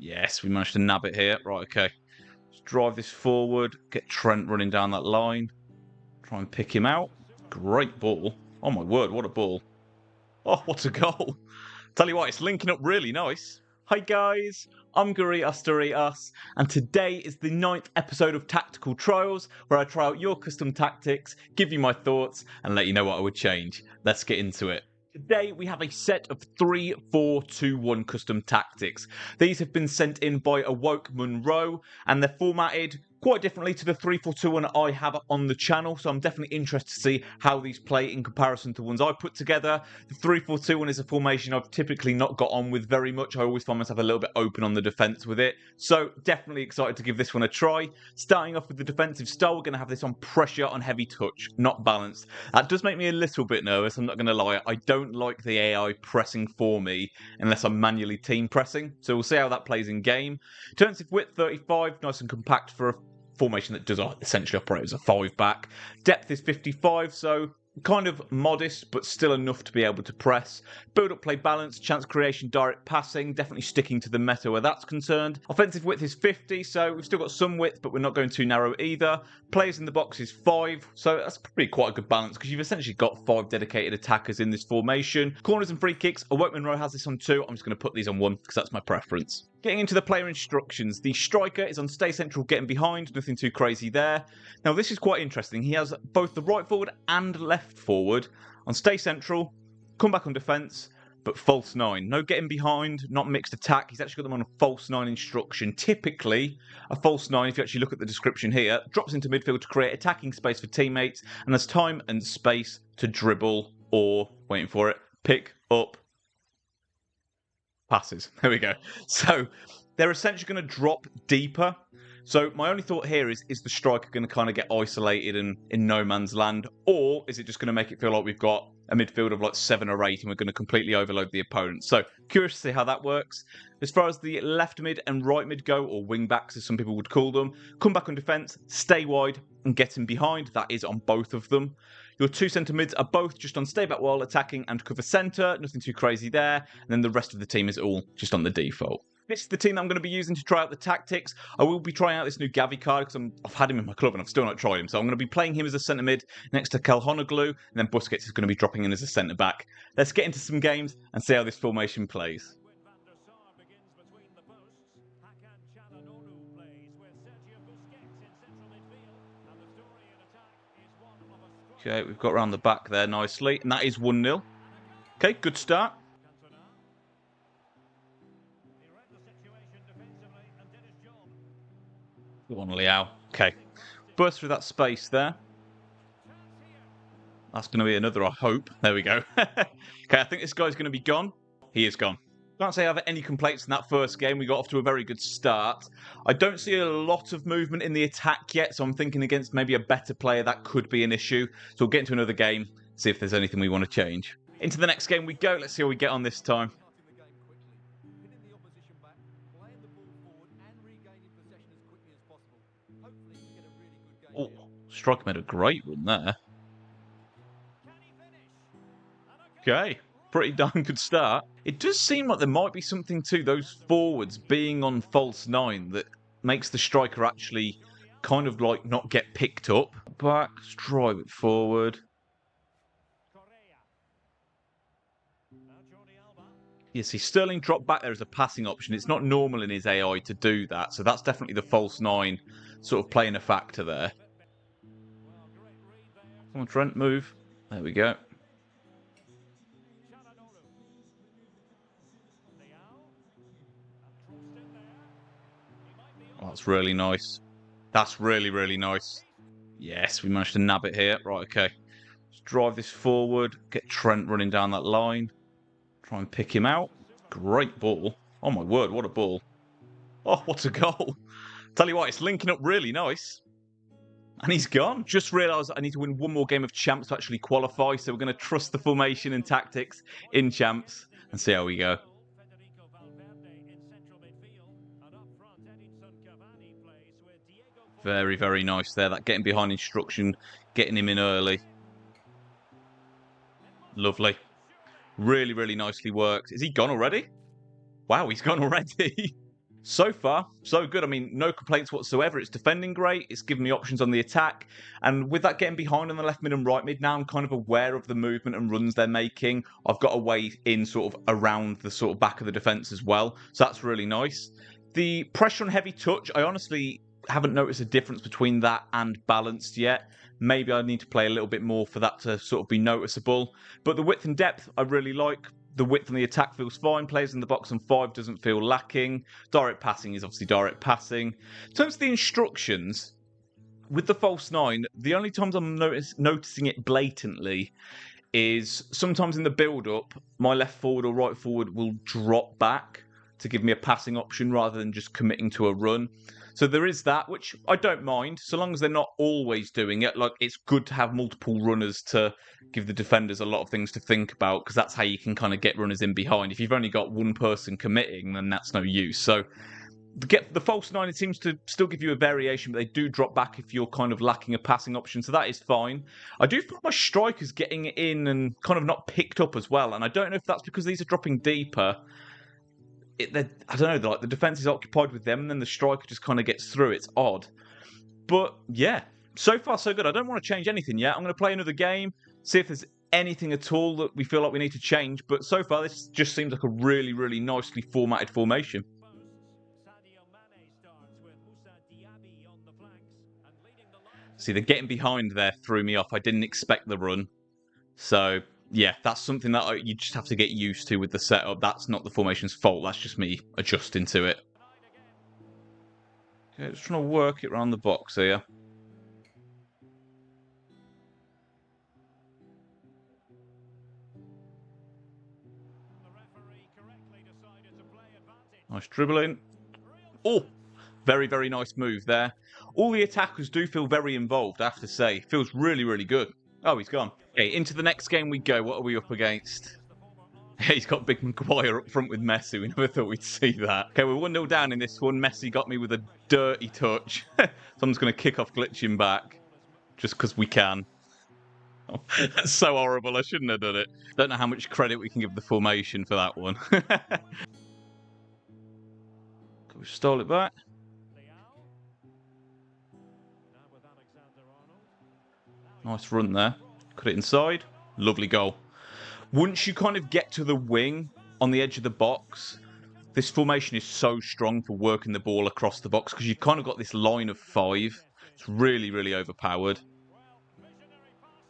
Yes, we managed to nab it here. Right, okay. Let's drive this forward. Get Trent running down that line. Try and pick him out. Great ball. Oh my word, what a ball. Oh, what a goal. Tell you what, it's linking up really nice. Hi guys, I'm GarritosDorritos, and today is the 9th episode of Tactical Trials, where I try out your custom tactics, give you my thoughts, and let you know what I would change. Let's get into it. Today we have a set of 3-4-2-1 custom tactics. These have been sent in by Awoke Monroe, and they're formatted quite differently to the 3-4-2-1 I have on the channel, so I'm definitely interested to see how these play in comparison to the ones I put together. The 3-4-2-1 is a formation I've typically not got on with very much. I always find myself a little bit open on the defence with it, so definitely excited to give this one a try. Starting off with the defensive style, we're going to have this on pressure on heavy touch, not balanced. That does make me a little bit nervous, I'm not going to lie. I don't like the AI pressing for me unless I'm manually team pressing, so we'll see how that plays in game. Defensive width 35, nice and compact for a formation that does essentially operate as a 5-back. Depth is 55, so kind of modest, but still enough to be able to press. Build-up play balance, chance creation, direct passing, definitely sticking to the meta where that's concerned. Offensive width is 50, so we've still got some width, but we're not going too narrow either. Players in the box is 5, so that's probably quite a good balance because you've essentially got 5 dedicated attackers in this formation. Corners and free kicks, Awoke Monroe has this on 2. I'm just going to put these on 1 because that's my preference. Getting into the player instructions, the striker is on stay central, getting behind, nothing too crazy there. Now this is quite interesting. He has both the right forward and left forward on stay central, come back on defence, but false 9. No getting behind, not mixed attack. He's actually got them on a false 9 instruction. Typically, a false 9, if you actually look at the description here, drops into midfield to create attacking space for teammates and has time and space to dribble or, waiting for it, pick up passes. There we go. So they're essentially going to drop deeper. So my only thought here is the striker going to kind of get isolated and in no man's land? Or is it just going to make it feel like we've got a midfield of like 7 or 8 and we're going to completely overload the opponent? So curious to see how that works. As far as the left mid and right mid go, or wing backs as some people would call them, come back on defence, stay wide and get in behind. That is on both of them. Your 2 centre mids are both just on stay back while attacking and cover centre. Nothing too crazy there. And then the rest of the team is all just on the default. This is the team that I'm going to be using to try out the tactics. I will be trying out this new Gavi card because I've had him in my club and I've still not tried him. So I'm going to be playing him as a centre mid next to Calhanoglu, and then Busquets is going to be dropping in as a centre back. Let's get into some games and see how this formation plays. Okay, we've got around the back there nicely, and that is 1-0. Okay, good start. Go on, Liao. Okay, burst through that space there. That's going to be another, I hope. There we go. Okay, I think this guy's going to be gone. He is gone. Can't say I have any complaints in that first game. We got off to a very good start. I don't see a lot of movement in the attack yet, so I'm thinking against maybe a better player that could be an issue. So we'll get into another game, see if there's anything we want to change. Into the next game we go. Let's see how we get on this time. Oh, striker made a great run there. Okay, pretty darn good start. It does seem like there might be something to those forwards being on false 9 that makes the striker actually kind of like not get picked up. Back, let's drive it forward. Yeah, see, Sterling dropped back there as a passing option. It's not normal in his AI to do that, so that's definitely the false 9 sort of playing a factor there. Come on, Trent, move. There we go. Oh, that's really nice. That's really, really nice. Yes, we managed to nab it here. Right, okay. Let's drive this forward. Get Trent running down that line. Try and pick him out. Great ball. Oh my word, what a ball. Oh, what a goal. Tell you what, it's linking up really nice. And he's gone. Just realised I need to win one more game of Champs to actually qualify, so we're going to trust the formation and tactics in Champs and see how we go. Very, very nice there. That getting behind instruction, getting him in early. Lovely. Really, really nicely worked. Is he gone already? Wow, he's gone already. So far, so good. I mean, no complaints whatsoever. It's defending great. It's giving me options on the attack. And with that getting behind on the left mid and right mid, now I'm kind of aware of the movement and runs they're making. I've got a way in sort of around the sort of back of the defence as well. So that's really nice. The pressure on heavy touch, I honestly haven't noticed a difference between that and balanced yet. Maybe I need to play a little bit more for that to sort of be noticeable. But the width and depth I really like. The width on the attack feels fine. Players in the box and 5 doesn't feel lacking. Direct passing is obviously direct passing. In terms of the instructions, with the false 9, the only times I'm noticing it blatantly is sometimes in the build-up, my left forward or right forward will drop back to give me a passing option rather than just committing to a run. So there is that, which I don't mind, so long as they're not always doing it. Like, it's good to have multiple runners to give the defenders a lot of things to think about, because that's how you can kind of get runners in behind. If you've only got one person committing, then that's no use. So the false 9, it seems to still give you a variation, but they do drop back if you're kind of lacking a passing option, so that is fine. I do feel my strikers getting in and kind of not picked up as well, and I don't know if that's because these are dropping deeper. I don't know, like the defense is occupied with them, and then the striker just kind of gets through. It's odd. But yeah, so far so good. I don't want to change anything yet. I'm going to play another game, see if there's anything at all that we feel like we need to change. But so far, this just seems like a really, really nicely formatted formation. See, the getting behind there threw me off. I didn't expect the run. So, yeah, that's something that you just have to get used to with the setup. That's not the formation's fault. That's just me adjusting to it. Okay, just trying to work it around the box here. Nice dribbling. Oh, very, very nice move there. All the attackers do feel very involved, I have to say. Feels really, really good. Oh, he's gone. Okay, into the next game we go. What are we up against? He's got Big Maguire up front with Messi. We never thought we'd see that. Okay, we're 1-0 down in this one. Messi got me with a dirty touch. So I'm just going to kick off glitching back. Just because we can. Oh, that's so horrible. I shouldn't have done it. Don't know how much credit we can give the formation for that one. We stole it back. Nice run there. Cut it inside. Lovely goal. Once you kind of get to the wing on the edge of the box, this formation is so strong for working the ball across the box because you've kind of got this line of 5. It's really, really overpowered.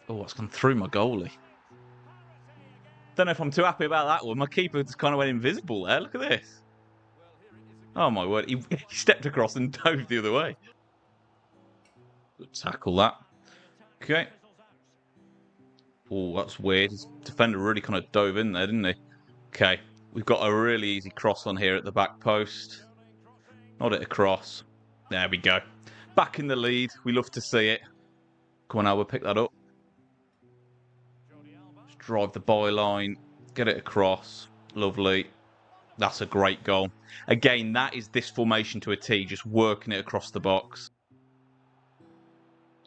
Oh, that's gone through my goalie. Don't know if I'm too happy about that one. My keeper just kind of went invisible there. Look at this. Oh, my word. He stepped across and dove the other way. Good tackle that. Okay. Oh, that's weird. His defender really kind of dove in there, didn't he? Okay. We've got a really easy cross on here at the back post. Not it across. There we go. Back in the lead. We love to see it. Come on, Albert, pick that up. Just drive the byline. Get it across. Lovely. That's a great goal. Again, that is this formation to a T, just working it across the box.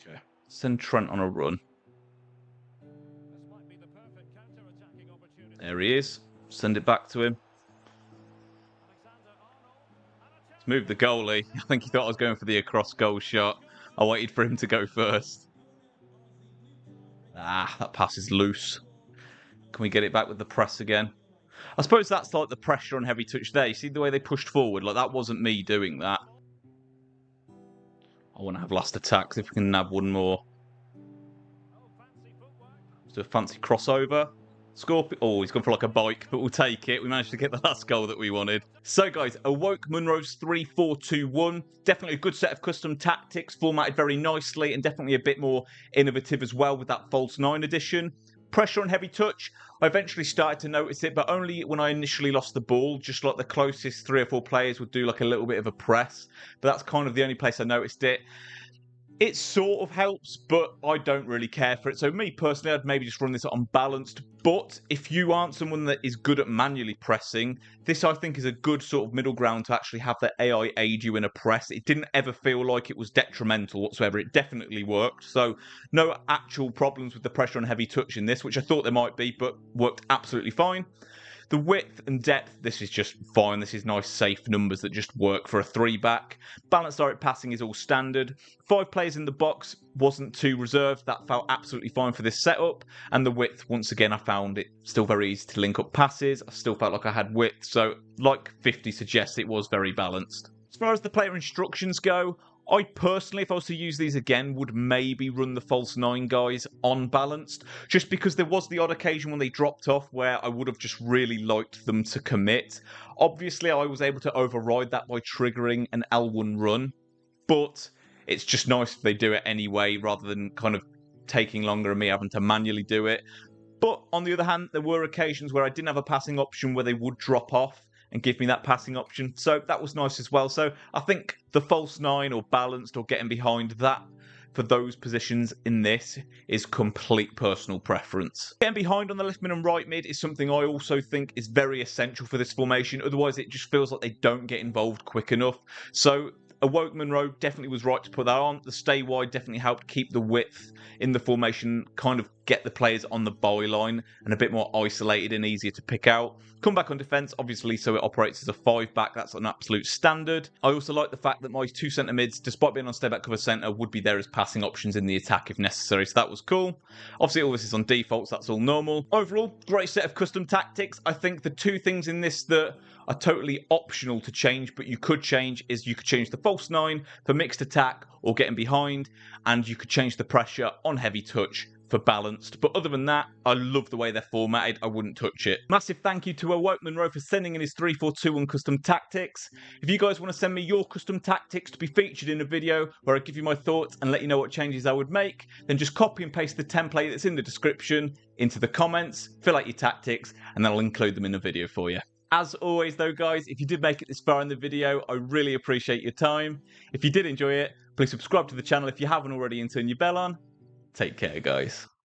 Okay. Send Trent on a run. There he is. Send it back to him. Let's move the goalie. I think he thought I was going for the across goal shot. I waited for him to go first. Ah, that pass is loose. Can we get it back with the press again? I suppose that's like the pressure on heavy touch there. You see the way they pushed forward? Like, that wasn't me doing that. I want to have last attacks if we can nab one more. Let's do a fancy crossover. Scorpion. Oh, he's gone for like a bike, but we'll take it. We managed to get the last goal that we wanted. So, guys, Awoke Munro's 3-4-2-1. Definitely a good set of custom tactics, formatted very nicely, and definitely a bit more innovative as well with that false 9 addition. Pressure on heavy touch. I eventually started to notice it, but only when I initially lost the ball. Just like the closest 3 or 4 players would do like a little bit of a press. But that's kind of the only place I noticed it. It sort of helps, but I don't really care for it. So me personally, I'd maybe just run this unbalanced. But if you aren't someone that is good at manually pressing, this I think is a good sort of middle ground to actually have the AI aid you in a press. It didn't ever feel like it was detrimental whatsoever. It definitely worked. So no actual problems with the pressure on heavy touch in this, which I thought there might be, but worked absolutely fine. The width and depth, this is just fine. This is nice, safe numbers that just work for a 3-back. Balanced direct passing is all standard. 5 players in the box wasn't too reserved. That felt absolutely fine for this setup. And the width, once again, I found it still very easy to link up passes. I still felt like I had width. So, like 50 suggests, it was very balanced. As far as the player instructions go, I personally, if I was to use these again, would maybe run the false 9 guys on balanced, just because there was the odd occasion when they dropped off where I would have just really liked them to commit. Obviously, I was able to override that by triggering an L1 run, but it's just nice if they do it anyway, rather than kind of taking longer and me having to manually do it. But on the other hand, there were occasions where I didn't have a passing option where they would drop off and give me that passing option. So that was nice as well. So I think the false 9 or balanced or getting behind, that for those positions in this is complete personal preference. Getting behind on the left mid and right mid is something I also think is very essential for this formation. Otherwise, it just feels like they don't get involved quick enough. So Awoke Monroe definitely was right to put that on. The stay wide definitely helped keep the width in the formation, kind of get the players on the byline and a bit more isolated and easier to pick out. Come back on defence, obviously, so it operates as a 5-back. That's an absolute standard. I also like the fact that my 2 centre mids, despite being on stay back cover centre, would be there as passing options in the attack if necessary, so that was cool. Obviously, all this is on default, so that's all normal. Overall, great set of custom tactics. I think the 2 things in this that are totally optional to change, but you could change, is you could change the false 9 for mixed attack or getting behind, and you could change the pressure on heavy touch for balanced. But other than that, I love the way they're formatted. I wouldn't touch it. Massive thank you to Awoke Monroe for sending in his 3-4-2 on custom tactics. If you guys want to send me your custom tactics to be featured in a video where I give you my thoughts and let you know what changes I would make, then just copy and paste the template that's in the description into the comments, fill out your tactics, and then I'll include them in a video for you. As always though guys, if you did make it this far in the video, I really appreciate your time. If you did enjoy it, please subscribe to the channel if you haven't already and turn your bell on. Take care guys.